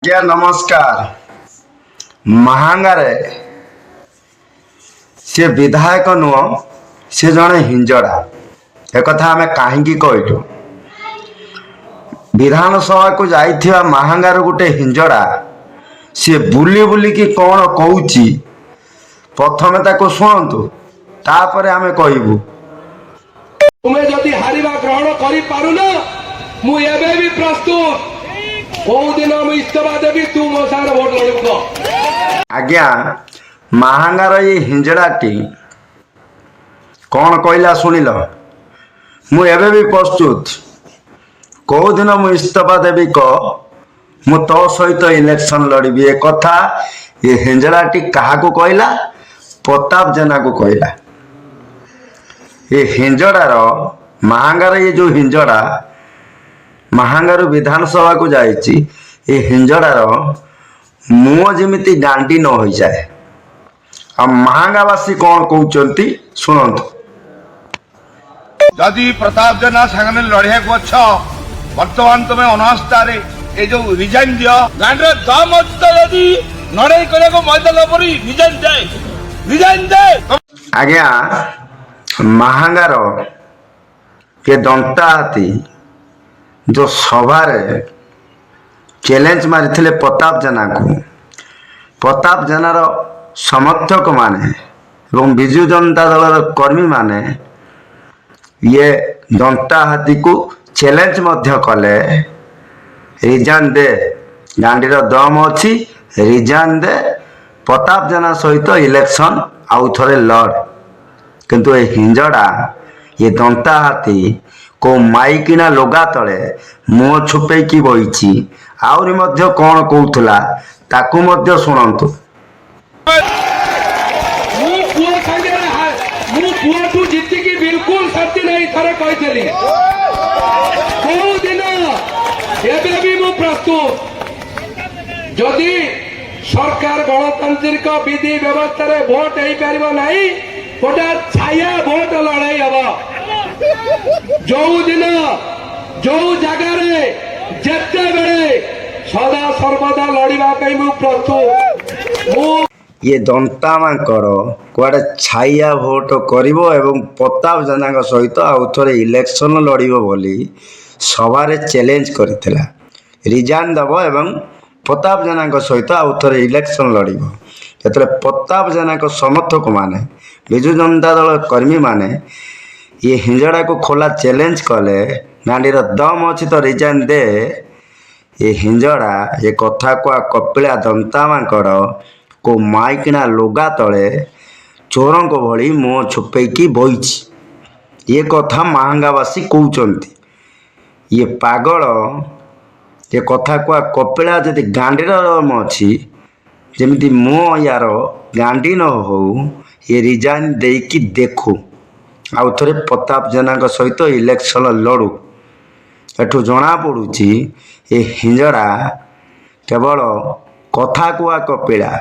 ଆଜ୍ଞା ନମସ୍କାର। ମାହାଙ୍ଗାରେ ସେ ବିଧାୟକ ନୁହଁ, ସେ ଜଣେ ହିଞ୍ଜଡ଼ା। ଏକଥା ଆମେ କାହିଁକି କହିଲୁ? ବିଧାନସଭାକୁ ଯାଇଥିବା ମାହାଙ୍ଗାର ଗୋଟେ ହିଞ୍ଜଡ଼ା ସିଏ ବୁଲି ବୁଲିକି କ'ଣ କହୁଛି, ପ୍ରଥମେ ତାକୁ ଶୁଣନ୍ତୁ, ତାପରେ ଆମେ କହିବୁ। ତୁମେ ଯଦି ହାରିବା ଗ୍ରହଣ କରିପାରୁନ, ମୁଁ ଏବେ ବି ପ୍ରସ୍ତୁତ। କୋଉ ଦିନ ମୁଁ ଇସ୍ତଫା ଦେବି, ତୁ ମୋ ସାଙ୍ଗରେ ଭୋଟ ଲଢିବୁ। ଆଜ୍ଞା, ମାହାଙ୍ଗାର ଏଇ ହିଞ୍ଜଡ଼ାଟି କ'ଣ କହିଲା ଶୁଣିଲ? ମୁଁ ଏବେ ବି ପ୍ରସ୍ତୁତ। କୋଉ ଦିନ ମୁଁ ଇସ୍ତଫା ଦେବି କହ, ମୁଁ ତୋ ସହିତ ଇଲେକ୍ସନ ଲଢ଼ିବି। ଏ କଥା ଏ ହିଞ୍ଜଡ଼ାଟି କାହାକୁ କହିଲା? ପ୍ରତାପ ଜେନାକୁ କହିଲା। ଏ ହିଞ୍ଜଡ଼ାର ମାହାଙ୍ଗାର ଏ ଯେଉଁ ହିଞ୍ଜଡ଼ା ମାହାଙ୍ଗାରୁ ବିଧାନସଭାକୁ ଯାଇଛି, ଏ ହିଞ୍ଜଡ଼ାର ମୁହଁ ଯେମିତି ଗାଣ୍ଡି ନ ହୋଇଯାଏ। ଆଉ ମାହାଙ୍ଗାବାସୀ କ'ଣ କହୁଛନ୍ତି ଶୁଣନ୍ତୁ। ଯଦି ପ୍ରତାପ ଜେନା ସାଙ୍ଗରେ ଲଢ଼ିବାକୁ ଅଛ, ବର୍ତ୍ତମାନ ତୁମେ ଅନାସ୍ଥାରେ ଏ ଯୋଉ ରିଜାଇନ୍ ଦିଅ। ଗାଣ୍ଡିର ଦମ ଅଛି ତ, ଯଦି ଲଢ଼େଇ କରିବାକୁ ମଇଦାନ ପରି ରିଜାଇନ୍ ଦେ। ଆଜ୍ଞା, ମାହାଙ୍ଗାର ଏ ଦନ୍ତା ହାତୀ ଯେଉଁ ସଭାରେ ଚ୍ୟାଲେଞ୍ଜ ମାରିଥିଲେ ପ୍ରତାପ ଜେନାକୁ, ପ୍ରତାପ ଜେନାର ସମର୍ଥକମାନେ ଏବଂ ବିଜୁ ଜନତା ଦଳର କର୍ମୀମାନେ ଇଏ ଦନ୍ତା ହାତୀକୁ ଚ୍ୟାଲେଞ୍ଜ ମଧ୍ୟ କଲେ, ରିଜାଇନ୍ ଦେ, ଗାଣ୍ଡିର ଦମ ଅଛି, ରିଜାଇନ୍ ଦେ, ପ୍ରତାପ ଜେନା ସହିତ ଇଲେକ୍ସନ ଆଉ ଥରେ ଲଢ଼। କିନ୍ତୁ ଏ ହିଞ୍ଜଡ଼ା, ଏ ଦନ୍ତା ହାତୀ କେଉଁ ମାଇକିନା ଲୁଗା ତଳେ ମୁହଁ ଛୁପେଇକି ବଇଛି। ଆହୁରି ମଧ୍ୟ କ'ଣ କହୁଥିଲା, ତାକୁ ମଧ୍ୟ ଶୁଣନ୍ତୁ। ମୁଁ ପୁଅଠୁ ଜିତିକି ବିଲକୁଲ ଶକ୍ତି ନାହିଁ, ଥରେ କହିଥିଲି। କୋଉ ଦିନ ଏବେ ବି ମୁଁ ପ୍ରସ୍ତୁତ। ଯଦି ସରକାର ଗଣତାନ୍ତ୍ରିକ ବିଧି ବ୍ୟବସ୍ଥାରେ ଭୋଟ ହେଇପାରିବ ନାହିଁ, ଗୋଟେ ଛାୟା ଭୋଟ ଲଢ଼େଇ ହବ। ଯୋଉ ଦିନ ଯୋଉ ଜାଗାରେ ଯେତେବେଳେ ସଦା ସର୍ବଦା ଲଢ଼ିବା ପାଇଁ ମୁଁ ପ୍ରସ୍ତୁତ। ଇଏ ଦନ୍ତା ମାଙ୍କଡ଼ କୁଆଡ଼େ ଛାଇଆ ଭୋଟ କରିବ ଏବଂ ପ୍ରତାପ ଜେନାଙ୍କ ସହିତ ଆଉ ଥରେ ଇଲେକ୍ସନ ଲଢ଼ିବ ବୋଲି ସଭାରେ ଚ୍ୟାଲେଞ୍ଜ କରିଥିଲା। ରିଜାଇନ୍ ଦେବ ଏବଂ ପ୍ରତାପ ଜେନାଙ୍କ ସହିତ ଆଉ ଥରେ ଇଲେକ୍ସନ ଲଢ଼ିବ। ଯେତେବେଳେ ପ୍ରତାପ ଜେନାଙ୍କ ସମର୍ଥକମାନେ, ବିଜୁ ଜନତା ଦଳ କର୍ମୀମାନେ ଇଏ ହିଞ୍ଜଡ଼ାକୁ ଖୋଲା ଚ୍ୟାଲେଞ୍ଜ କଲେ, ଗାଣ୍ଡିର ଦମ ଅଛି ତ ରିଜାଇନ୍ ଦେ, ଏ ହିଞ୍ଜଡ଼ା ଏ କଥା କୁହା କପିଳା ଦନ୍ତା ମାଙ୍କଡ଼ କେଉଁ ମାଇକିଣା ଲୁଗା ତଳେ ଚୋରଙ୍କ ଭଳି ମୁହଁ ଛୁପେଇକି ବଇଛି। ଏ କଥା ମାହାଙ୍ଗାବାସୀ କହୁଛନ୍ତି। ଇଏ ପାଗଳ, ଏ କଥା କୁହା କପିଳା ଯଦି ଗାଣ୍ଡିର ଦମ ଅଛି, ଯେମିତି ମୁହଁ ୟାର ଗାଣ୍ଡି ନ ହଉ, ଏ ରିଜାଇନ୍ ଦେଇକି ଦେଖୁ, ଆଉ ଥରେ ପ୍ରତାପ ଜେନାଙ୍କ ସହିତ ଇଲେକ୍ସନ ଲଢ଼ୁ। ଏଠୁ ଜଣାପଡ଼ୁଛି ଏ ହିଞ୍ଜଡ଼ା କେବଳ କଥା କୁହା କପିଳା।